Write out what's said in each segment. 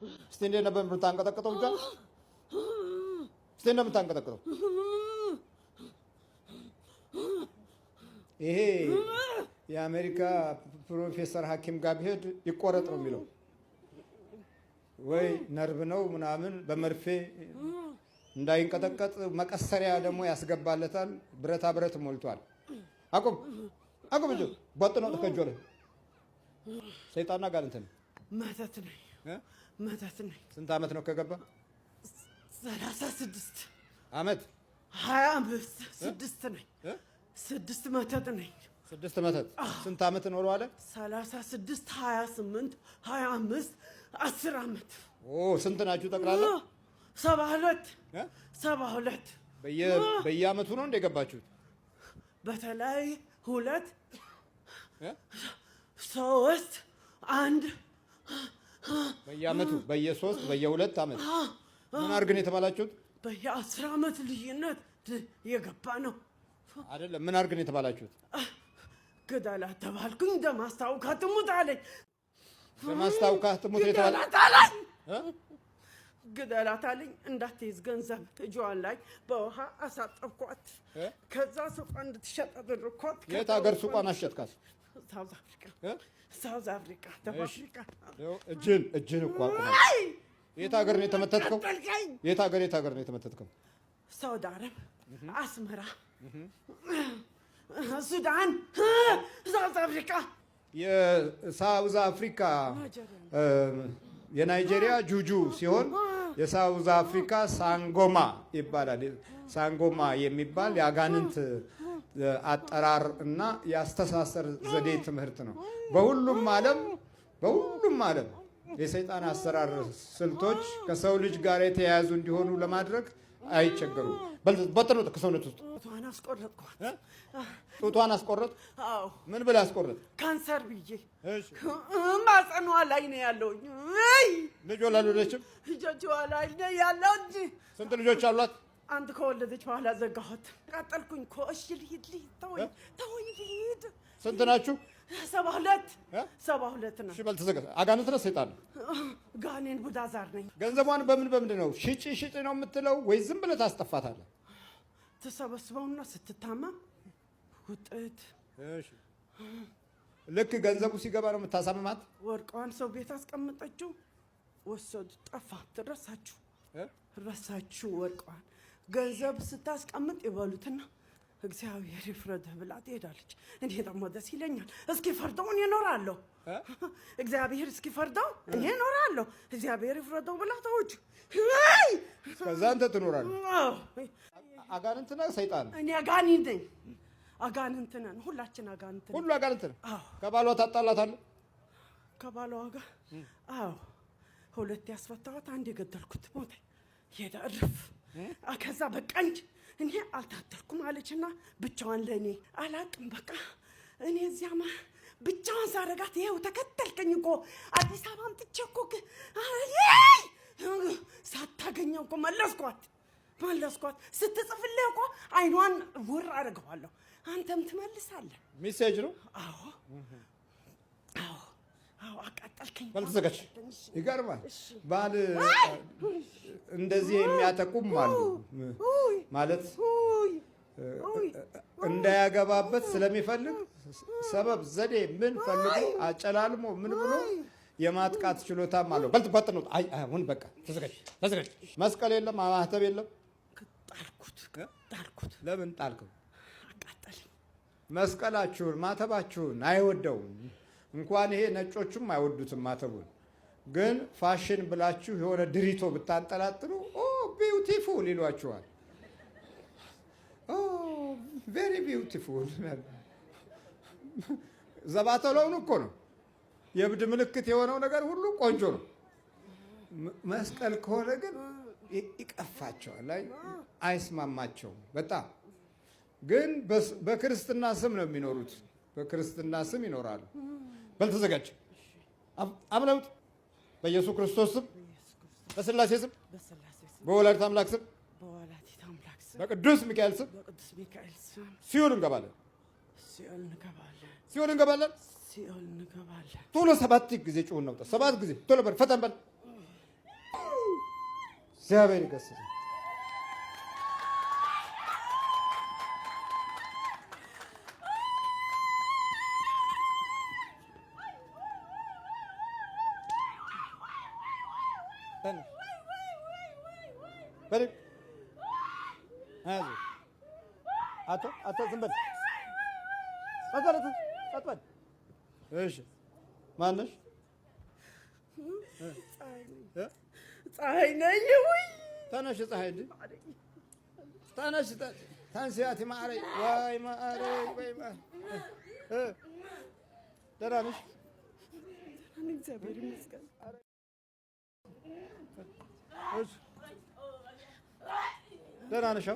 እስቲ እንዴት ነበር የምታንቀጠቅጠው? እንጃ እስቲ እንዴት የምታንቀጠቅጠው? ይሄ የአሜሪካ ፕሮፌሰር ሐኪም ጋር ቢሄድ ይቆረጥ ነው የሚለው። ወይ ነርቭ ነው ምናምን በመርፌ እንዳይንቀጠቀጥ መቀሰሪያ ደግሞ ያስገባለታል። ብረታ ብረት ሞልቷል። አቁም አቁም እንጂ በጥኖት ከጆለ ሰይጣንና ጋር እንትን መተት ነኝ መተት ነኝ። ስንት ዓመት ነው ከገባ? 36 ዓመት 25 6 ነኝ 6 መተት ነኝ 6 መተት። ስንት ዓመት ኖረዋል? 36 28 25 10 ዓመት። ስንት ናችሁ ጠቅላላ? 72 በየዓመቱ ነው እንደገባችሁት? በተለይ 2 3 1 በየዓመቱ በየ3 በየ2 ዓመት ምን አድርገን የተባላችሁት? በየ10 ዓመት ልዩነት የገባ ነው አይደለም። ምን አድርገን የተባላችሁት? ግደላት ተባልኩኝ። ደማስታውካት ትሙት አለኝ። ደማስታውካት ትሙት የተባለ ግደላት አለኝ። እንዳትይዝ ገንዘብ እጇን ላይ በውሃ አሳጠብኳት። ከዛ ሱቋን እንድትሸጥ አደረኳት። የት ሀገር ሱቋን አሸጥካት? ሳውዝ አፍሪካ ደቡብ አፍሪካ። እጅን እኮ አቁመህ። የት ሀገር ነው የተመተትከው? የት ሀገር ነው የተመተትከው? ሳውዲ አረብ፣ አስመራ፣ ሱዳን፣ ሳውዝ አፍሪካ። የሳውዝ አፍሪካ የናይጄሪያ ጁጁ ሲሆን የሳውዝ አፍሪካ ሳንጎማ ይባላል። ሳንጎማ የሚባል የአጋንንት አጠራር እና የአስተሳሰር ዘዴ ትምህርት ነው። በሁሉም ዓለም የሰይጣን አሰራር ስልቶች ከሰው ልጅ ጋር የተያያዙ እንዲሆኑ ለማድረግ አይቸገሩም። በጥሩት ከሰውነት ውስጥ ጡቷን አስቆረጥ። አዎ። ምን ብለህ አስቆረጥ? ካንሰር ብዬ። እሺ። ማጸኗ ላይ ነው ያለው። ልጅ ወላለችም? ልጆቿ ላይ ነው ያለው እንጂ። ስንት ልጆች አሏት? አንድ ከወለደች በኋላ ዘጋሁት። ቀጠልኩኝ እኮ። እሺ ልሂድ ተወኝ ልሂድ። ስንት ናችሁ? 72 ነው። እሺ በል ተዘጋ። አጋንንት ነው ሰይጣን ነው? ጋኔን ቡዳዛር ነኝ። ገንዘቧን በምንድን ነው ሽጪ ነው የምትለው ወይ ዝም ብለህ ታስጠፋታለህ? ተሰበስበውና ስትታመም ውጤት። እሺ ልክ ገንዘቡ ሲገባ ነው የምታሳምማት? ወርቋን ሰው ቤት አስቀምጠችው ወሰዱ። ጠፋ። ረሳችሁ ወርቋን። ገንዘብ ስታስቀምጥ ይበሉትና እግዚአብሔር ይፍረድህ ብላ ትሄዳለች። እኔ ደግሞ ደስ ይለኛል። እስኪ ፈርደው እኔ እኖራለሁ። እግዚአብሔር እስኪ ፈርደው እኔ እኖራለሁ። እግዚአብሔር ይፍረደው ብላ ተውች። ከዛ አንተ ትኖራለህ። አጋንንት ነህ ሰይጣን? እኔ አጋንንት ነኝ። አጋንንት ነን። ሁላችን አጋንንት ነን። ሁሉ አጋንንት ነን። ከባሏ ታጣላታለህ? ከባሏ ጋር አዎ። 2 ያስፈታሁት፣ 1 የገደልኩት ሞተ። ሄደ እርፍ። ከዛ በቃ እንጂ እኔ አልታደርኩም አለችና ብቻዋን ለእኔ አላቅም። በቃ እኔ እዚያማ ብቻዋን ሳረጋት ይኸው ተከተልከኝ እኮ አዲስ አበባ አምጥቼ እኮ ሳታገኘው እኮ መለስኳት። ስትጽፍልህ እኮ አይኗን ውር አድርገዋለሁ። አንተም ትመልሳለህ። ሜሴጅ ነው። አዎ አቃጠልከኝ። ባልተዘጋጅ ይገርማል። ባል እንደዚህ የሚያጠቁም አሉ ማለት እንዳያገባበት ስለሚፈልግ ሰበብ ዘዴ ምን ፈልጎ አጨላልሞ ምን ብሎ የማጥቃት ችሎታም አለው። በልት ነው። አሁን በቃ ተዘጋጅ። መስቀል የለም፣ ማህተብ የለም። ጣልኩት። ለምን ጣልከው? አቃጠለኝ። መስቀላችሁን ማተባችሁን አይወደውም። እንኳን ይሄ ነጮቹም አይወዱትም ማተቡን። ግን ፋሽን ብላችሁ የሆነ ድሪቶ ብታንጠላጥሉ ቢዩቲፉል ይሏችኋል። ቬሪ ቢዩቲፉል። ዘባተለውን እኮ ነው። የእብድ ምልክት የሆነው ነገር ሁሉ ቆንጆ ነው። መስቀል ከሆነ ግን ይቀፋቸዋል፣ አይስማማቸውም በጣም። ግን በክርስትና ስም ነው የሚኖሩት። በክርስትና ስም ይኖራሉ። በል ተዘጋጅ። አምለውት በኢየሱስ ክርስቶስ ስም፣ በስላሴ ስም፣ በወላዲተ አምላክ ስም፣ በቅዱስ ሚካኤል ስም ሲኦል እንገባለን። ቶሎ 7 ጊዜ ጩኸን ነው። 7 ጊዜ ቶሎ በል፣ ፈጠን በል። እግዚአብሔር ይገስጽ። አቶ ዝም በል። እሺ ማነሽ? ፀሐይ ነኝ። ተነሽ ፀሐይ፣ ተነሽ ተንስያት። ማረኝ ወይ ማረኝ ወይ ደህና ነሽ? እግዚአብሔር ይመስገን። ደህና ነሽ?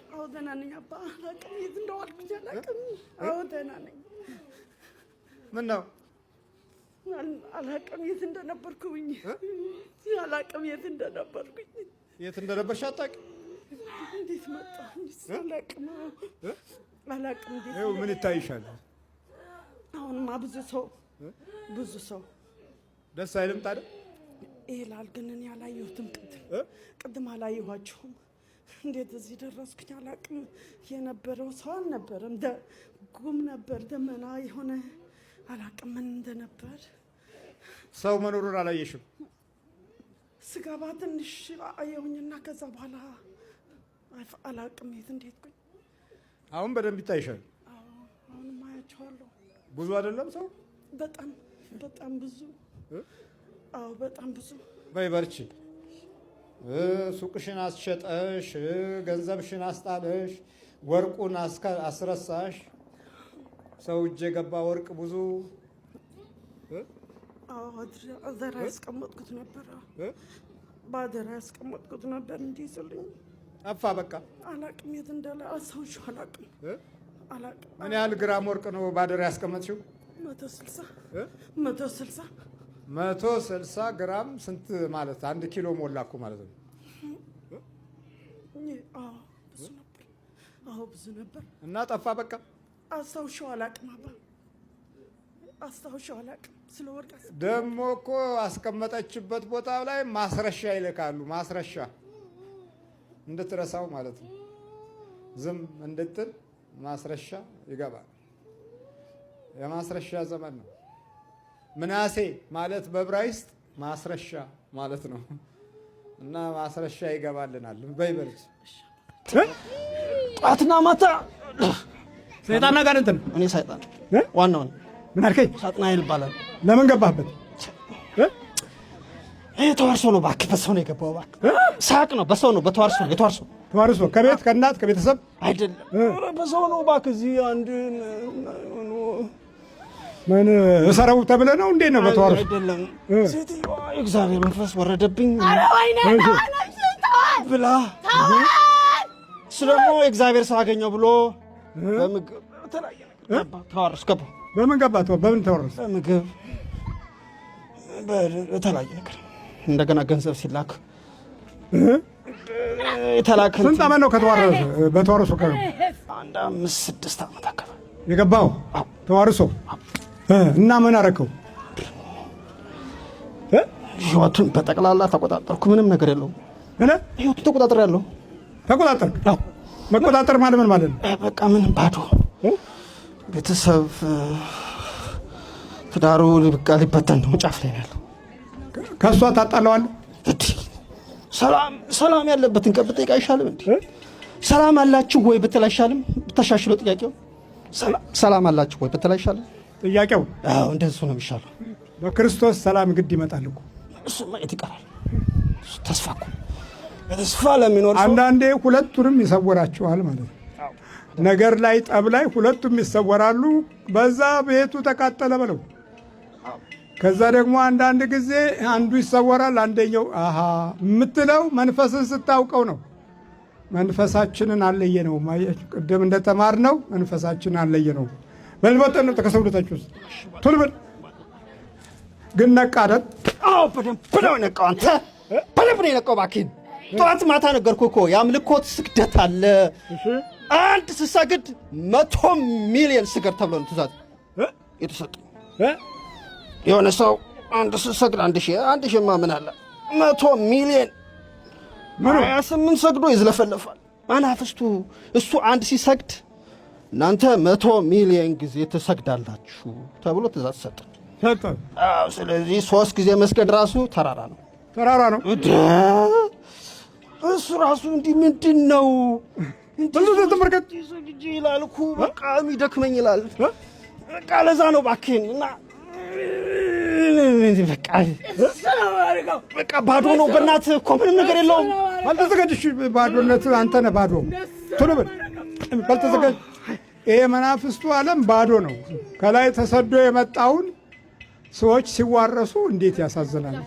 አዎ ደህና ነኝ አባ። አላውቅም የት እንደዋልኩኝ አላውቅም። አዎ ደህና ነኝ። ምን ነው? አላውቅም የት እንደነበርኩኝ። አላውቅም የት እንደነበርኩኝ። የት እንደነበርሽ አታውቂም? እንዴት መጣሁ? አላውቅም አላውቅም። ይኸው ምን ይታይሻል? አሁንማ ብዙ ሰው ደስ አይልም ታዲያ? ይላል ግን እኔ አላየሁትም። ቅድም አላየኋቸውም። እንዴት እዚህ ደረስኩኝ አላውቅም። የነበረው ሰው አልነበረም፣ ጉም ነበር፣ ደመና የሆነ አላውቅም ምን እንደነበር። ሰው መኖሩን አላየሽም? ስገባ ትንሽ አየሁኝና ከዛ በኋላ አላውቅም የት እንደሄድኩኝ። አሁን በደንብ ይታይሻል? አሁንም አያቸዋለሁ። ብዙ አይደለም ሰው? በጣም ብዙ። አዎ በጣም ብዙ። በይ በርቺ። ሱቅሽን አስሸጠሽ፣ ገንዘብሽን አስጣለሽ፣ ወርቁን አስረሳሽ። ሰው እጅ የገባ ወርቅ ብዙ። አደራ ያስቀመጥኩት ነበር፣ በአደራ ያስቀመጥኩት ነበር። እንዲህ ስልኝ ጠፋ። በቃ አላቅም የት እንዳለ አሳውሽው አላቅም። ምን ያህል ግራም ወርቅ ነው በአደራ ያስቀመጥሽው? 160 ግራም። ስንት ማለት? 1 ኪሎ ሞላ እኮ ማለት ነው። ብዙ ነበር እና ጠፋ። በቃ አስታውሻው አላቅም አባ፣ አስታውሻው አላቅም። ስለ ወርቅ ደግሞ እኮ አስቀመጠችበት ቦታ ላይ ማስረሻ ይልካሉ። ማስረሻ እንድትረሳው ማለት ነው። ዝም እንድትል ማስረሻ ይገባል። የማስረሻ ዘመን ነው። ምናሴ ማለት በዕብራይስጥ ማስረሻ ማለት ነው። እና ማስረሻ ይገባልናል። በይበልጥ ጧትና ማታ ሰይጣን ጋር እንትን እኔ ሰይጣን ዋናውን ምን አልከኝ? ሳጥናኤል ይባላል። ለምን ገባህበት? ይሄ ተዋርሶ ነው እባክህ፣ በሰው ነው የገባው እባክህ። ሳቅ ነው፣ በሰው ነው፣ በተዋርሶ ነው የተዋርሶ። ተዋርሶ ከቤት ከእናት ከቤተሰብ አይደለም፣ በሰው ነው እባክህ። እዚህ አንድ ምን እሰረው ተብለህ ነው? እንዴት ነው በተዋርሶ? አይደለም፣ ሴትዮዋ የእግዚአብሔር መንፈስ ወረደብኝ ብላ እሱ ደግሞ የእግዚአብሔር ሰው አገኘው ብሎ በምግብ በተለያየ ነገር ተዋርሶ ገባ። በምን ገባ? በምን ተወረሰ? በምግብ በተለያየ ነገር። እንደገና ገንዘብ ሲላክ የተላከ። ስንት ዓመት ነው ከተዋረሰ? በተዋርሶ አንድ 5-6 ዓመት አካባቢ የገባው ተዋርሶ። እና ምን አደረከው? ህይወቱን በጠቅላላ ተቆጣጠርኩ። ምንም ነገር የለውም። ህይወቱን ተቆጣጠር ያለው ተቆጣጠር። መቆጣጠር ማለት ምን ማለት ነው? በቃ ምንም ባዶ ቤተሰብ፣ ትዳሩ በቃ ሊበተን ነው፣ ጫፍ ላይ ያለው። ከእሷ ታጣለዋለህ? ሰላም ያለበትን ቀን ብጠይቅ አይሻልም እንዴ? ሰላም አላችሁ ወይ ብትል አይሻልም? ብታሻሽለው ጥያቄው ሰላም አላችሁ ወይ ብትል አይሻልም? ጥያቄው አዎ እንደሱ ነው የሚሻለው። በክርስቶስ ሰላም ግድ ይመጣል እኮ። እሱ ማየት ይቀራል። ተስፋ እኮ ተስፋ ለሚኖር ሰው አንዳንዴ ሁለቱንም ይሰወራቸዋል ማለት ነው። ነገር ላይ ጠብ ላይ ሁለቱም ይሰወራሉ። በዛ ቤቱ ተቃጠለ በለው። ከዛ ደግሞ አንዳንድ ጊዜ አንዱ ይሰወራል፣ አንደኛው አሃ የምትለው መንፈስን ስታውቀው ነው። መንፈሳችንን አለየ ነው። ማየት ቅድም እንደተማርነው መንፈሳችንን አለየ ነው። በልበጠን ነው ተከሰውለታችሁ ውስጥ ቱልብል ግን ነቃ አይደል? አዎ በደንብ ነው ነቃው። አንተ በደንብ ነው ነቃው። እባክህን ጠዋት ማታ ነገርኩህ እኮ የአምልኮት ስግደት አለ። አንድ ስሰግድ 100 ሚሊዮን ስገድ ተብሎ ነው ትእዛዝ የተሰጠው። የሆነ ሰው አንድ ስሰግድ 1000 ማ ምን አለ 100 ሚሊዮን 28 ሰግዶ ይዝለፈለፋል መናፍስቱ። እሱ አንድ ሲሰግድ እናንተ 100 ሚሊዮን ጊዜ ትሰግዳላችሁ ተብሎ ትእዛዝ ሰጠ። ስለዚህ 3 ጊዜ መስገድ ራሱ ተራራ ነው። እሱ ራሱ እንዲህ ምንድን ነው ተመርከት ይላል እኮ በቃ የሚደክመኝ ይላል። በቃ ለዛ ነው እባክህን እና በቃ ባዶ ነው። በእናትህ እኮ ምንም ነገር የለውም። አልተዘጋጅሽ። ባዶነት አንተ ነህ ባዶ። ቶሎ በል ባልተዘጋጅ። ይሄ መናፍስቱ ዓለም ባዶ ነው። ከላይ ተሰዶ የመጣውን ሰዎች ሲዋረሱ እንዴት ያሳዝናል።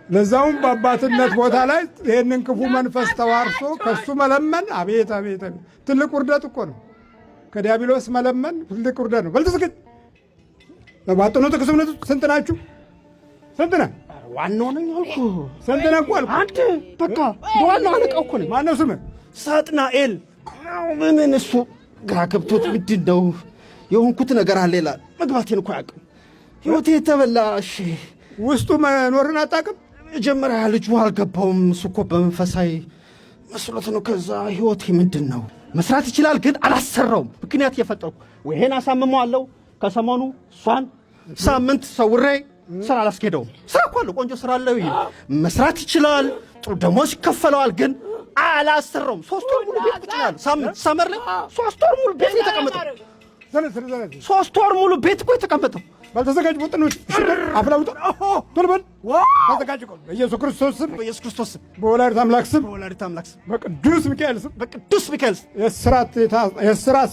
ለዛውም በአባትነት ቦታ ላይ ይህንን ክፉ መንፈስ ተዋርሶ ከሱ መለመን አቤት አቤት! ትልቅ ውርደት እኮ ነው። ከዲያብሎስ መለመን ትልቅ ውርደት ነው። ባልተዘጋጅ ባጥኖ ተከሰምነቱ ስንት ናችሁ? ስንት ነህ? ዋናው ነኝ አልኩህ። ስንት ነህ እኮ አልኩህ። አንተ በቃ ዋናው አለቃው እኮ ነኝ። ማነው ስምህ? ሳጥናኤል። ምን እሱ ግራ ገብቶት ምንድን ነው የሆንኩት ነገር አለ ይላል። መግባቴን እኮ አያውቅም። ህይወቴ የተበላ እሺ፣ ውስጡ መኖርን አታውቅም። መጀመሪያ ልጁ አልገባውም። እሱ እኮ በመንፈሳዊ መስሎት ነው። ከዛ ህይወቴ ምንድን ነው መስራት ይችላል ግን አላሰራውም። ምክንያት እየፈጠርኩ ይሄን አሳምመዋለሁ። ከሰሞኑ እሷን ሳምንት ሰውሬ ስራ አላስኬደውም። ስራ እኮ አለው፣ ቆንጆ ስራ አለው፣ መስራት ይችላል፣ ጥሩ ደሞዝ ይከፈለዋል፣ ግን አላሰራውም። 3 ወር ሙሉ ቤት ቁጭ ይላል። ሳምንት ሰመር ላይ 3 ወር ሙሉ ቤት የተቀመጠው 3 ወር ሙሉ ቤት እኮ የተቀመጠው። ባልተዘጋጅ ወጥኖች አፍላውጥ ቶሎ በል ተዘጋጅ። በኢየሱስ ክርስቶስ ስም፣ በኢየሱስ ክርስቶስ ስም፣ በወላዲተ አምላክ ስም፣ በወላዲተ አምላክ ስም፣ በቅዱስ ሚካኤል ስም፣ በቅዱስ ሚካኤል ስም የእስራት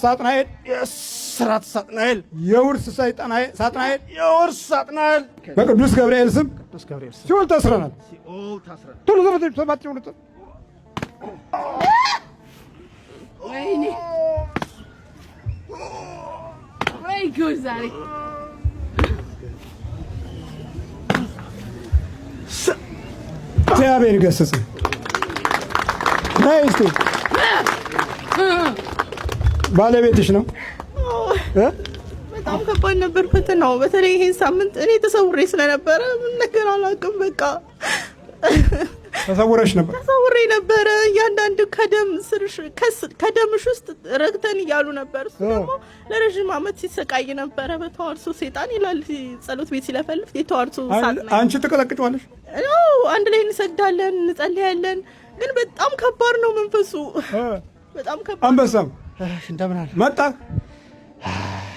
ሳጥናኤል፣ የእስራት ሳጥናኤል፣ የውርስ ሳጥናኤል፣ የውርስ ሳጥናኤል፣ በቅዱስ ገብርኤል ስም፣ ቅዱስ ገብርኤል ስም ሲኦል ታስረናል። ቶሎ ዘመድ ሰባት ይሁን። ወይኔ ወይ ጉድ ዛሬ እግዚአብሔር ይገስጽ። ነይ እስኪ ባለቤትሽ ነው። በጣም ከባድ ነበር ፈተናው። በተለይ ይሄን ሳምንት እኔ ተሰውሬ ስለነበረ ምን ነገር አላውቅም። በቃ ተሰውሬ ነበረ። እያንዳንዱ ከደምሽ ውስጥ ረግተን እያሉ ነበር። እሱ ደግሞ ለረዥም ዓመት ሲሰቃይ ነበረ በተዋርሶ ሴጣን ይላል። ጸሎት ቤት ሲለፈልፍ የተዋርሶ ሳጥና። አንቺ ትቀለቅጫለሽ? አንድ ላይ እንሰግዳለን፣ እንጸልያለን። ግን በጣም ከባድ ነው መንፈሱ። በጣም ከባድ። አንበሳም እንደምን አለ መጣ።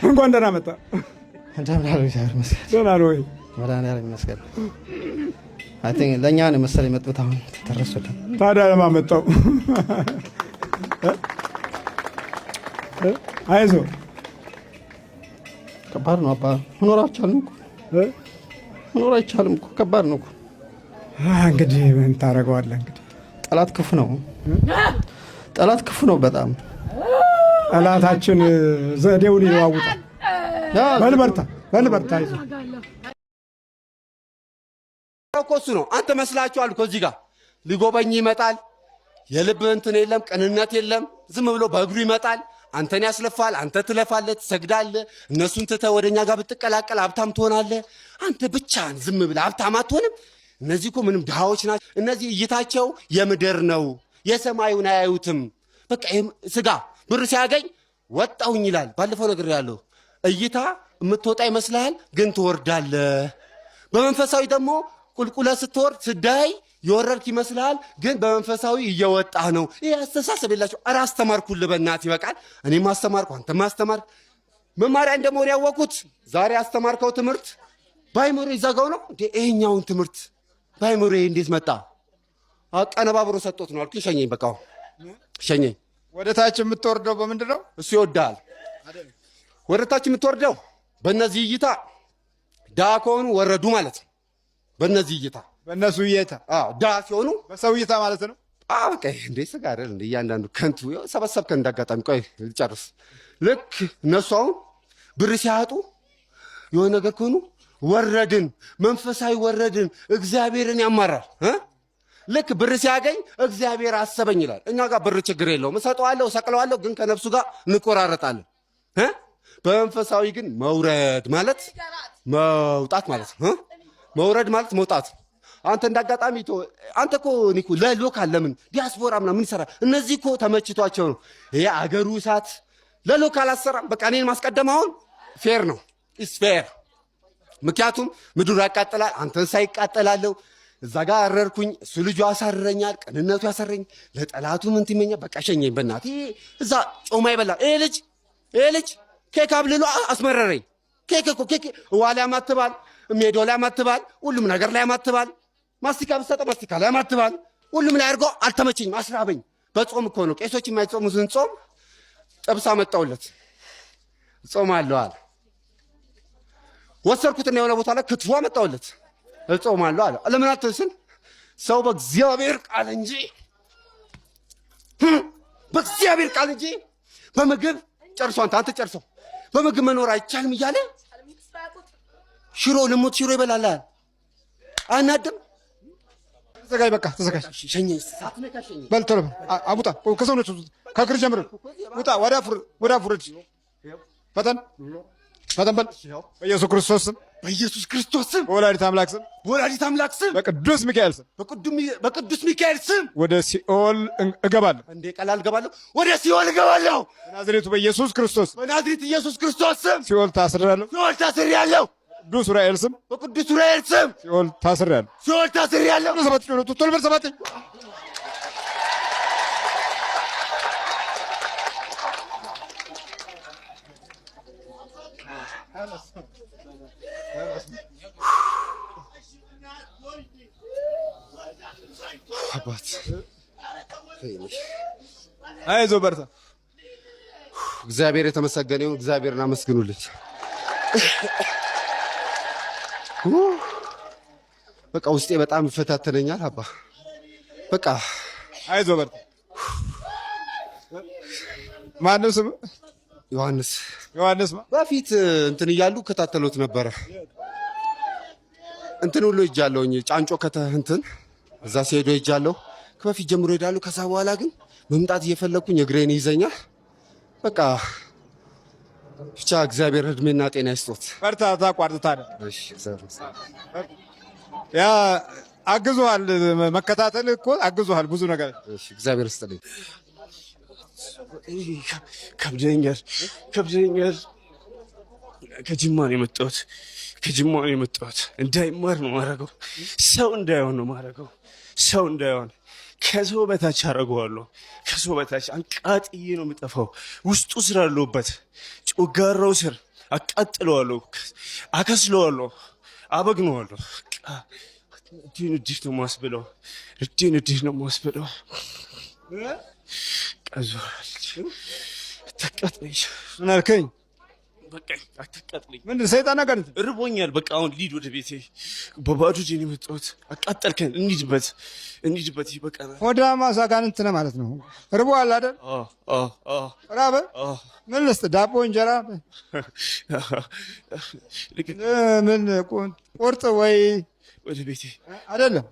እንኳን ደህና መጣ። እንደምን አለ? እግዚአብሔር ይመስገን። ደህና ነው ወይ? መድኃኒዓለም ይመስገን። አይ ቲንክ ለእኛ ነው መሰለኝ የመጡት። አሁን ተረሱልን። ታዲያ ለማን መጣው? አይዞህ ከባድ ነው አባ። መኖር አይቻልም እኮ ከባድ ነው እኮ። እንግዲህ ምን ታደርገዋለህ? እንግዲህ ጠላት ክፉ ነው በጣም። ጠላታችን ዘዴውን ይለዋውጣል። በልበርታ አይዞህ እኮ እሱ ነው። አንተ መስላችኋል እኮ እዚህ ጋር ሊጎበኝ ይመጣል። የልብ እንትን የለም፣ ቅንነት የለም። ዝም ብሎ በእግሩ ይመጣል። አንተን ያስለፋል። አንተ ትለፋለህ፣ ትሰግዳለህ። እነሱን ትተህ ወደኛ ጋር ብትቀላቀል ሀብታም ትሆናለህ። አንተ ብቻህን ዝም ብለህ ሀብታም አትሆንም። እነዚህ እኮ ምንም ድሃዎች ናቸው። እነዚህ እይታቸው የምድር ነው፣ የሰማዩን አያዩትም። በቃ ስጋ ብር ሲያገኝ ወጣሁኝ ይላል። ባለፈው ነገር ያለው እይታ የምትወጣ ይመስልሃል፣ ግን ትወርዳለህ። በመንፈሳዊ ደግሞ ቁልቁለት ስትወርድ ስዳይ የወረድክ ይመስልሃል፣ ግን በመንፈሳዊ እየወጣህ ነው። ይህ አስተሳሰብ የላቸው። ኧረ አስተማርኩልህ፣ በእናትህ ይበቃል። እኔም አስተማርኩ፣ አንተም አስተማርክ። መማሪያ እንደመሆን ያወቅሁት ዛሬ አስተማርከው ትምህርት ባይምሮ ይዘጋው ነው እንዴ? ይሄኛውን ትምህርት ባይምሮ እንዴት መጣ? አቀነባብሮ ሰጥቶት ነው አልኩኝ። ሸኘኝ፣ በቃ ሸኘኝ። ወደ ታች የምትወርደው በምንድን ነው? እሱ ይወዳል። ወደ ታች የምትወርደው በእነዚህ እይታ ድሃ ከሆኑ ወረዱ ማለት ነው። በእነዚህ እይታ በእነሱ እይታ ድሃ ሲሆኑ በሰው እይታ ማለት ነው። በቃ እንዴ ስጋ አይደል እንደ እያንዳንዱ ከንቱ ሰበሰብከን እንዳጋጣሚ። ቆይ ልጨርስ። ልክ እነሱ አሁን ብር ሲያጡ የሆነ ነገር ከሆኑ ወረድን፣ መንፈሳዊ ወረድን፣ እግዚአብሔርን ያማራል። ልክ ብር ሲያገኝ እግዚአብሔር አሰበኝ ይላል። እኛ ጋር ብር ችግር የለውም፣ እሰጠዋለሁ፣ እሰቅለዋለሁ፣ ግን ከነፍሱ ጋር እንቆራረጣለን። በመንፈሳዊ ግን መውረድ ማለት መውጣት ማለት ነው። መውረድ ማለት መውጣት። አንተ እንዳጋጣሚ አንተ እኮ እኔ እኮ ለሎካል ለምን ዲያስፖራ ምናምን ይሰራል? እነዚህ እኮ ተመችቷቸው ነው። ይሄ አገሩ እሳት ለሎካል አሰራም። በቃ እኔን ማስቀደም አሁን ፌር ነው፣ ኢስ ፌር። ምክንያቱም ምድሩ ያቃጥላል፣ አንተን ሳይቃጠላለሁ። እዛ ጋር አረርኩኝ፣ እሱ ልጁ ያሳረኛል፣ ቅንነቱ ያሰረኝ፣ ለጠላቱ ምን ትመኛ። በቃ ሸኘኝ በእናትህ። እዛ ጮማ ይበላል ይሄ ልጅ ኬክ አብልሎ አስመረረኝ። ኬክ እኮ ኬክ ውሃ ላይ ያማትባል፣ ሜዶ ላይ ያማትባል፣ ሁሉም ነገር ላይ ያማትባል። ማስቲካ ብሰጠው ማስቲካ ላይ ያማትባል። ሁሉም ላይ አድርጎ አልተመቸኝም፣ አስራበኝ። በጾም እኮ ነው ቄሶች የማይጾሙትን ጾም ጥብስ አመጣሁለት። እጾማለሁ አለ። ወሰድኩትና የሆነ ቦታ ላይ ክትፎ አመጣሁለት። እጾማለሁ አለ። ለምን አትስል? ሰው በእግዚአብሔር ቃል እንጂ በምግብ ጨርሶ አንተ ጨርሶ በምግብ መኖር አይቻልም እያለ ሽሮ ልሙት ሽሮ ይበላል። አናድም? ተዘጋጅ፣ በቃ ተዘጋጅ። ሸኘኝ። በል ቶሎ አቡጣ ከሰውነቱ ከእግር ጀምር ውጣ። ወደ አፉረድ ፈጠን በል። በኢየሱስ ክርስቶስ ስም፣ በወላዲተ አምላክ ስም፣ በቅዱስ ሚካኤል ስም ወደ ሲኦል እገባለሁ። እንዴ ቀላል እገባለሁ? ወደ ሲኦል እገባለሁ። በናዝሬቱ በኢየሱስ ክርስቶስ ስም ሲኦል ታስሬያለሁ። በቅዱስ ዑራኤል ስም ሲኦል ታስሬያለሁ። ቶሎ በል ሰባት አባት አይዞህ በርታ። እግዚአብሔር የተመሰገነ ይሁን። እግዚአብሔርን አመስግኑልኝ። በቃ ውስጤ በጣም ይፈታተነኛል አባ። በቃ አይዞህ በርታ። ማነው ስም? ዮሐንስ። በፊት እንትን እያሉ ከታተሉት ነበረ። እንትን ሁሉ ሄጃለሁኝ ጫንጮ እንትን እዛ ሲሄዱ ሄጃለሁ። ከበፊት ጀምሮ ሄዳለሁ። ከዛ በኋላ ግን መምጣት እየፈለኩኝ እግሬን ይዘኛል። በቃ ብቻ እግዚአብሔር እድሜና ጤና ይስጦት። በርታ። ታቋርጥታለህ። ያ አግዞሃል፣ መከታተል እኮ አግዞሃል ብዙ ነገር። እሺ እግዚአብሔር ይስጥልኝ። ከብደኛል። ከጅማ ነው የመጣሁት። እንዳይማር ነው ማረገው። ሰው እንዳይሆን ነው ማረገው። ሰው እንዳይሆን ከሰው በታች አረገዋለሁ። ከሰው በታች አንቃጥዬ ነው የምጠፋው። ውስጡ ስር አለሁበት። ጮጋራው ስር አቃጥለዋለሁ፣ አከስለዋለሁ፣ አበግነዋለሁ። እንዲህ ነው ማስብለው። አታቃጥለኝ። ምን አልከኝ? በቃኝ፣ አታቃጥለኝ። ምንድን ሰይጣን ነገር እርቦኛል። በቃ አሁን ሊድ ወደ ቤቴ በባዶ እጄን የመጣሁት። አቃጠልከን። እንሂድበት። ይበቃናል። ወደ ማሳጋንንት ነህ ማለት ነው። እርቦሃል አይደል? ራበህ? ምን ልስጥ? ዳቦ፣ እንጀራ፣ ምን ቁርጥ ወይ ወደ ቤቴ አይደለም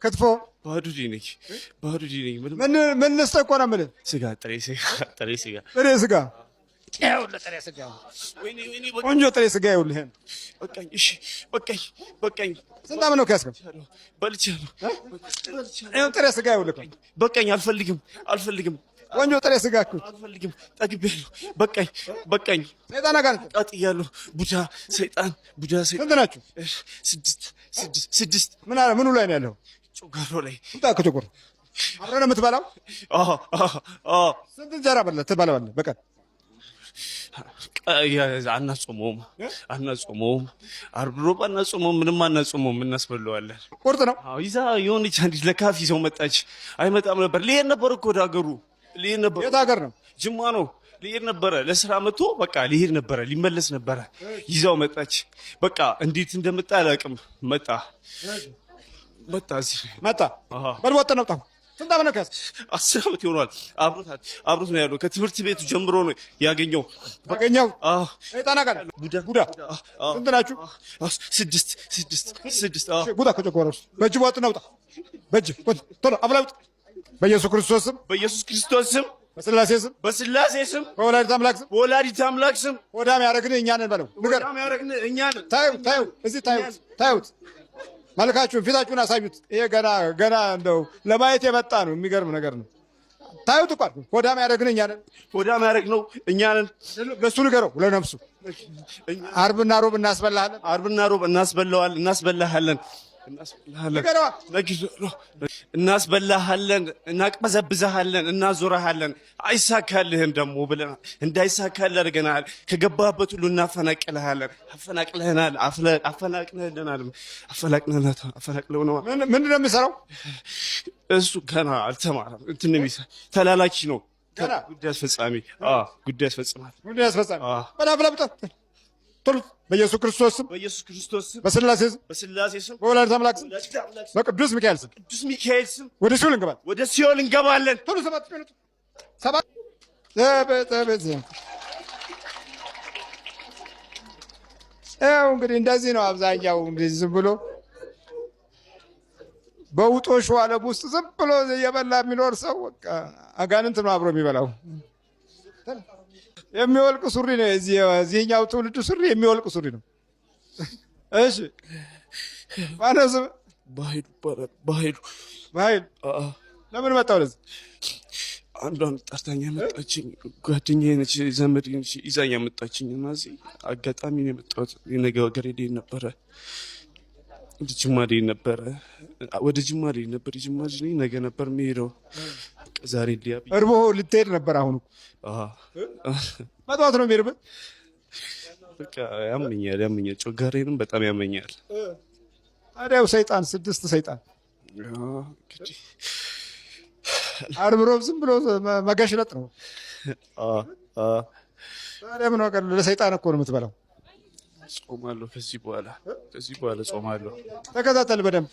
ክትፎ። ባዶ እጄን ነኝ። ምን ልስጥ እኮ ነው የምልህ። ስጋ፣ ጥሬ ስጋ። ቆንጆ ጥሬ ስጋ ይኸውልህ። በቃኝ። እሺ በቃኝ። ስንት ዓመት ነው ከያዝከው? በልቻለሁ። ጥሬ ስጋ ይኸውልህ። በቃኝ። አልፈልግም። ቆንጆ ጥሬ ስጋ እኮ አልፈልግም። ጠግቤያለሁ። በቃኝ። ሰይጣን ጋር ቃጥያለሁ። ሰይጣን ስንት ናችሁ? ስድስት። ምኑ ላይ ነው ያለው? ጮጋሮ ላይ። ጮጋሮ አብረን ነው የምትበላው? ስንት እንጀራ ትበላለህ በቀን? አናጾመውም። ዓርብ ሮብ አናጾመውም። ምንም አናጾመውም። እናስበለዋለን። ቁርጥ ነው። ይዛ የሆነች አንዲት ለካፊ ሰው መጣች። አይመጣም ነበር። ልሄድ ነበር እኮ ወደ ሀገሩ። የት ሀገር ነው? ጅማ ነው። ልሄድ ነበረ ለስራ መጥቶ በቃ ሊሄድ ነበረ፣ ሊመለስ ነበረ። ይዛው መጣች። በቃ እንዴት እንደመጣ አላውቅም። መጣ እዚህ መጣ። በልወጥ ነው ጣው። ስንት ዓመት ነው ከያዝክ? 10 ዓመት ይሆናል። አብሮት ነው ያለው። ከትምህርት ቤቱ ጀምሮ ነው ያገኘው። ሰይጣን ጋር ቡዳ። ስንት ናችሁ? ስድስት። ቡዳ ከጨጓራ ውስጥ በእጅ ወጥ ነው። በእጅ ቶሎ አብላውጥ። በኢየሱስ ክርስቶስ ስም፣ በስላሴ ስም፣ በወላዲተ አምላክ ስም ሆዳም ያደረግን እኛ ነን በለው። ንገር። ሆዳም ያደረግን እኛ ነን። ታዩት፣ እዚህ ታዩት። መልካችሁን ፊታችሁን አሳዩት። ይሄ ገና እንደው ለማየት የመጣ ነው። የሚገርም ነገር ነው። ታዩት እኮ ሆዳም ያደረግን እኛ ነን። ሆዳም ያደረግነው እኛ ነን። ለሱ ንገረው ለነፍሱ። አርብና ሮብ እናስበላሃለን። አርብና ሮብ እናስበላሃለን። እናስበላሃለን፣ እናቅበዘብዝሃለን፣ እናዞረሃለን። አይሳካልህም ደግሞ ብለናል። እንዳይሳካልህ አድርገናል። ከገባህበት ሁሉ እናፈናቅልሃለን። አፈናቅለናል። ምንድን ነው የሚሰራው? እሱ ገና አልተማረም። እንትን ተላላኪ ነው። ጉዳይ አስፈጻሚ ያስፈጻሚ ቶሎ በኢየሱስ ክርስቶስ ስም በስላሴ ስም በወላዲተ አምላክ ስም በቅዱስ ሚካኤል ስም ወደ ሲኦል እንገባለን። ቶሎ ሰባት ያው እንግዲህ እንደዚህ ነው። አብዛኛው እንግዲህ ዝም ብሎ በውጦሹ ዓለም ውስጥ ዝም ብሎ እየበላ የሚኖር ሰው በቃ አጋንንት ነው አብሮ የሚበላው። የሚወልቅ ሱሪ ነው የዚህኛው ትውልድ ሱሪ፣ የሚወልቅ ሱሪ ነው። እሺ ማነው ስም? በኃይሉ። ለምን መጣው ለዚህ? አንዷን ጠርታኝ ያመጣችኝ ጓደኛዬ ነች፣ ዘመድ ይዛኝ ያመጣችኝ እና እዚህ አጋጣሚ ነው የመጣሁት። የነገ ሀገር ሄደን ነበረ፣ ወደ ጅማ ልሄድ ነበረ። የጅማ ልጅ ነኝ። ነገ ነበር የምሄደው። ዛሬ እርቦ ልትሄድ ነበር። አሁን መጥዋት ነው የሚሄድበት። በቃ ያመኛል፣ ጮጋሬንም በጣም ያመኛል። ታዲያው ሰይጣን 6 ሰይጣን ዓርብ ሮብ ዝም ብሎ መገሽለጥ ነው። ታዲያ ምን ዋጋ ለሰይጣን እኮ ነው የምትበላው። ጾማለሁ ከዚህ በኋላ ጾማለሁ። ተከታተል በደንብ።